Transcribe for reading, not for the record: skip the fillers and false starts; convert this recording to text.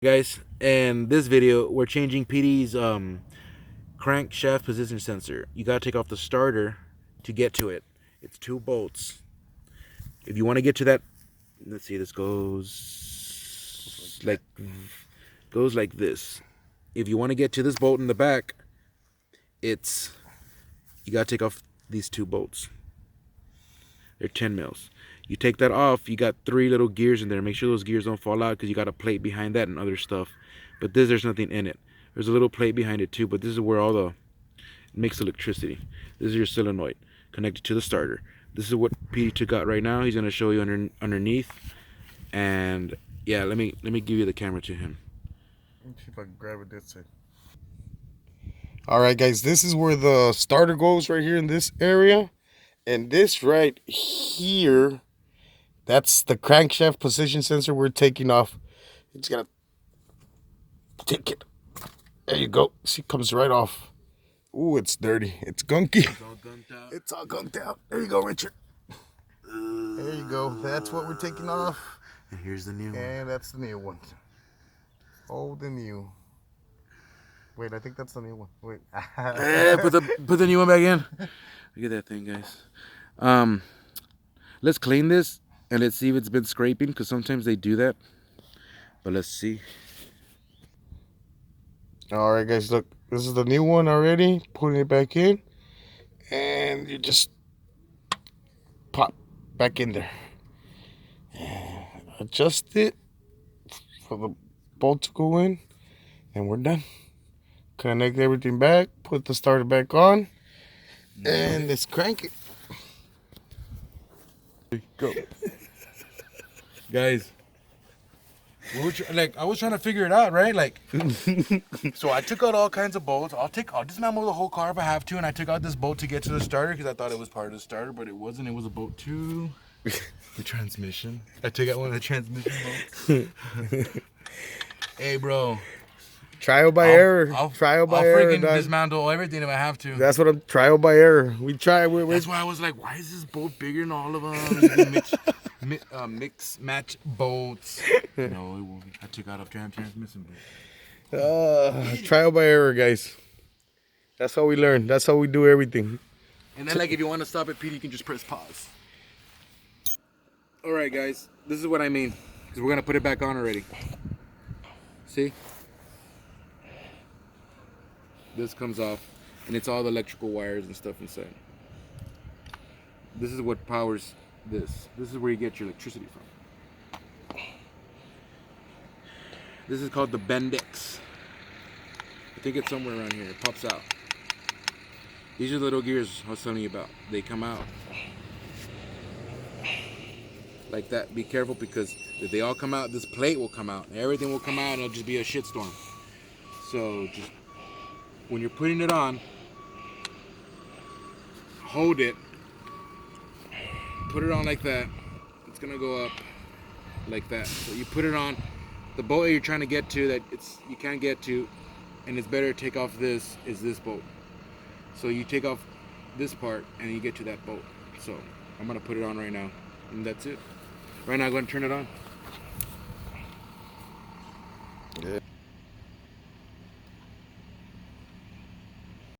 Guys, in this video we're changing PD's crankshaft position sensor. You gotta take off the starter to get to it. It's 2 bolts. If you want to get to that, let's see, this goes like this. If you want to get to this bolt in the back, you gotta take off these 2 bolts. They're 10 mils. You take that off, you got 3 little gears in there. Make sure those gears don't fall out because you got a plate behind that and other stuff. But there's nothing in it. There's a little plate behind it too, but this is where it makes electricity. This is your solenoid connected to the starter. This is what PD took out right now. He's gonna show you underneath. And yeah, let me give you the camera to him. Let me see if I can grab it this side. All right, guys, this is where the starter goes, right here in this area. And this right here, that's the crankshaft position sensor we're taking off. It's gonna take it. There you go. See, it comes right off. Ooh, it's dirty. It's gunky. It's all gunked out. It's all gunked out. There you go, Richard. There you go. That's what we're taking off. And here's the new one. And that's the new one. Old and new. Wait, I think that's the new one. Wait. Put the new one back in. Look at that thing, guys. Let's clean this and let's see if it's been scraping, because sometimes they do that. But let's see. All right, guys, look. This is the new one already. Putting it back in. And you just pop back in there. And adjust it for the bolt to go in. And we're done. Connect everything back. Put the starter back on. And let's crank it. Go. Guys, I was trying to figure it out, right? So I took out all kinds of bolts. I'll dismantle the whole car if I have to, and I took out this bolt to get to the starter because I thought it was part of the starter, but it wasn't. It was a bolt to the transmission. I took out one of the transmission bolts. Hey, bro. Trial by error. Trial by error. I'll freaking dismantle everything if I have to. That's what I'm. Trial by error. We try. That's why I was like, why is this bolt bigger than all of them? Mix match bolts. No, I took out a transmission bolt. Trial by error, guys. That's how we learn. That's how we do everything. And then, if you want to stop it, Pete, you can just press pause. All right, guys. This is what I mean. Because we're gonna put it back on already. See? This comes off, and it's all the electrical wires and stuff inside. This is what powers this. This is where you get your electricity from. This is called the Bendix. I think it's somewhere around here. It pops out. These are the little gears I was telling you about. They come out like that. Be careful, because if they all come out, this plate will come out. Everything will come out, and it'll just be a shitstorm. So just when you're putting it on, hold it, put it on like that. It's gonna go up like that. So you put it on the bolt you're trying to get to that you can't get to, and it's better to take off this bolt. So you take off this part and you get to that bolt. So I'm gonna put it on right now, and that's it. Right now I'm gonna turn it on.